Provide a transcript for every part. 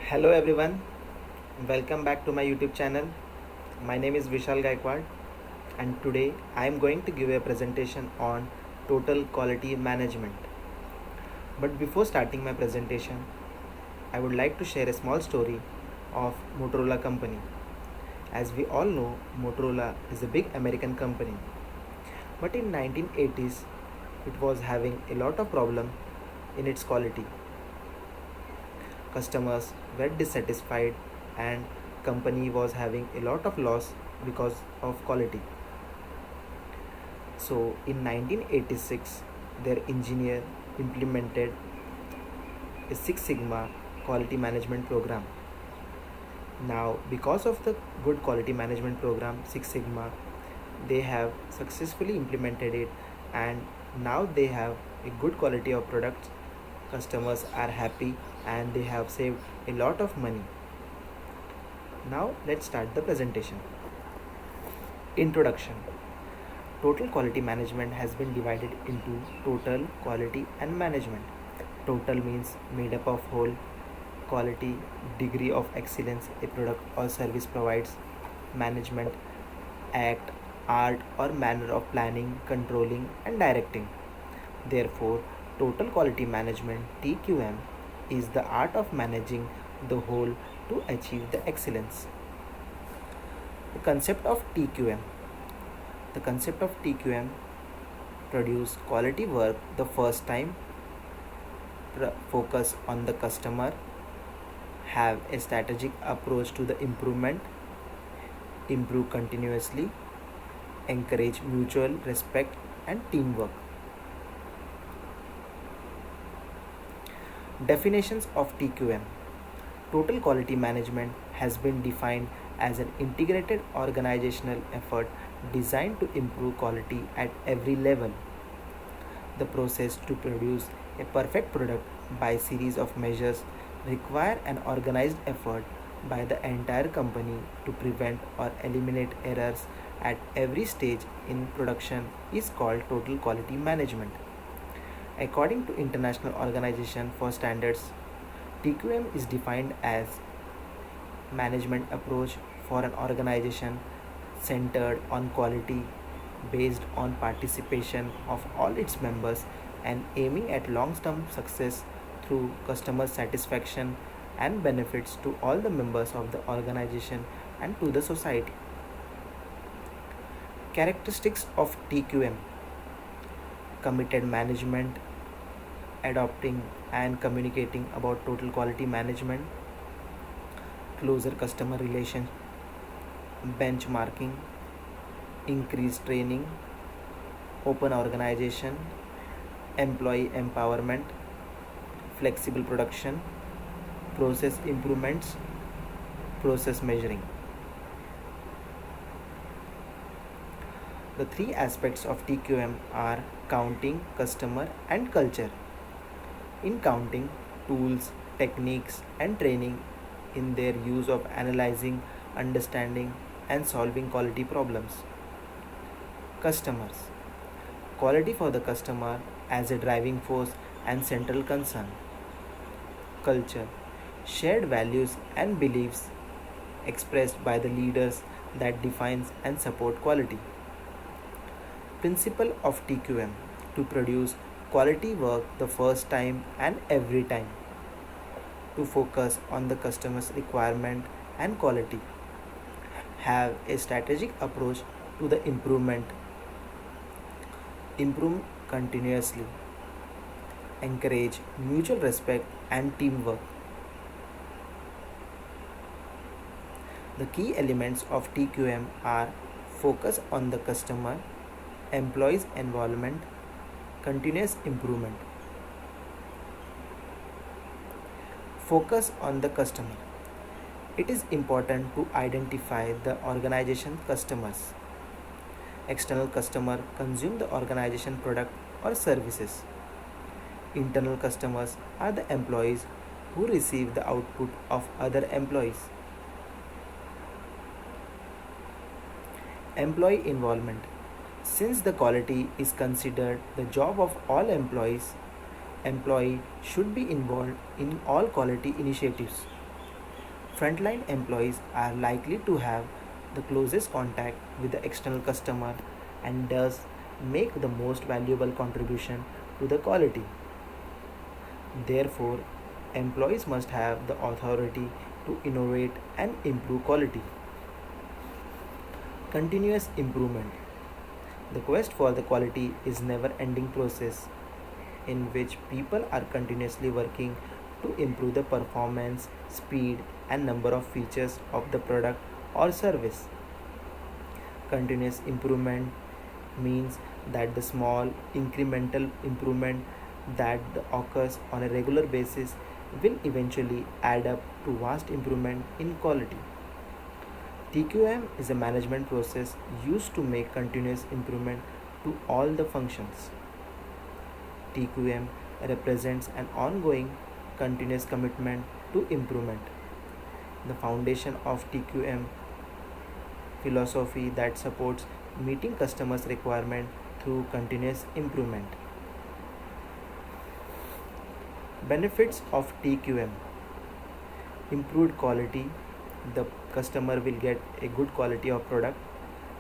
Hello everyone, welcome back to my YouTube channel. My name is Vishal Gaikwad and today I am going to give a presentation on total quality management. But before starting my presentation, I would like to share a small story of Motorola company. As we all know, Motorola is a big American company. But in 1980s, it was having a lot of problem in its quality. Customers were dissatisfied and company was having a lot of loss because of quality. So in 1986 their engineer implemented a Six Sigma quality management program. Now because of the good quality management program Six Sigma, they have successfully implemented it and now they have a good quality of products. Customers are happy and they have saved a lot of money. Now let's start the presentation. Introduction. Total quality management has been divided into total, quality and management. Total means made up of whole, quality, degree of excellence a product or service provides, management, act, art or manner of planning, controlling and directing. Therefore, total quality management TQM is the art of managing the whole to achieve the excellence. The concept of TQM. The concept of TQM produce quality work the first time, focus on the customer, have a strategic approach to the improvement, improve continuously, encourage mutual respect and teamwork. Definitions of TQM. Total quality management has been defined as an integrated organizational effort designed to improve quality at every level. The process to produce a perfect product by series of measures require an organized effort by the entire company to prevent or eliminate errors at every stage in production is called total quality management. According to International Organization for Standards, TQM is defined as management approach for an organization centered on quality based on participation of all its members and aiming at long-term success through customer satisfaction and benefits to all the members of the organization and to the society. Characteristics of TQM: committed management, adopting and communicating about total quality management, closer customer relation, benchmarking, increased training, open organization, employee empowerment, flexible production, process improvements, process measuring. The three aspects of TQM are counting, customer and culture. In counting, tools, techniques and training in their use of analyzing, understanding and solving quality problems. Customers. Quality for the customer as a driving force and central concern. Culture. Shared values and beliefs expressed by the leaders that defines and support quality. Principle of TQM: to produce quality work the first time and every time, to focus on the customer's requirement and quality, have a strategic approach to the improvement, improve continuously, encourage mutual respect and teamwork. The key elements of TQM are focus on the customer, employees' involvement, continuous improvement. Focus on the customer. It is important to identify the organization customers. External customer consume the organization product or services. Internal customers are the employees who receive the output of other employees. Employee involvement. Since the quality is considered the job of all employees, employee should be involved in all quality initiatives. Frontline employees are likely to have the closest contact with the external customer and thus make the most valuable contribution to the quality. Therefore, employees must have the authority to innovate and improve quality. Continuous improvement. The quest for the quality is never ending process in which people are continuously working to improve the performance, speed and number of features of the product or service. Continuous improvement means that the small incremental improvement that occurs on a regular basis will eventually add up to vast improvement in quality. TQM is a management process used to make continuous improvement to all the functions. TQM represents an ongoing continuous commitment to improvement. The foundation of TQM philosophy that supports meeting customers' requirement through continuous improvement. Benefits of TQM: improved quality, the customer will get a good quality of product.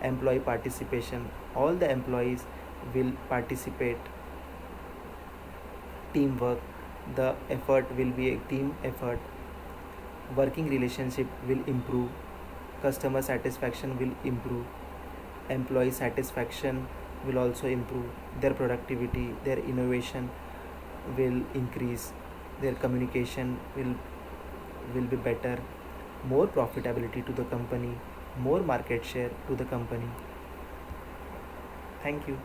Employee participation, all the employees will participate. Teamwork, the effort will be a team effort. Working relationship will improve. Customer satisfaction will improve. Employee satisfaction will also improve. Their productivity, their innovation will increase. Their communication will be better. More profitability to the company, more market share to the company. Thank you.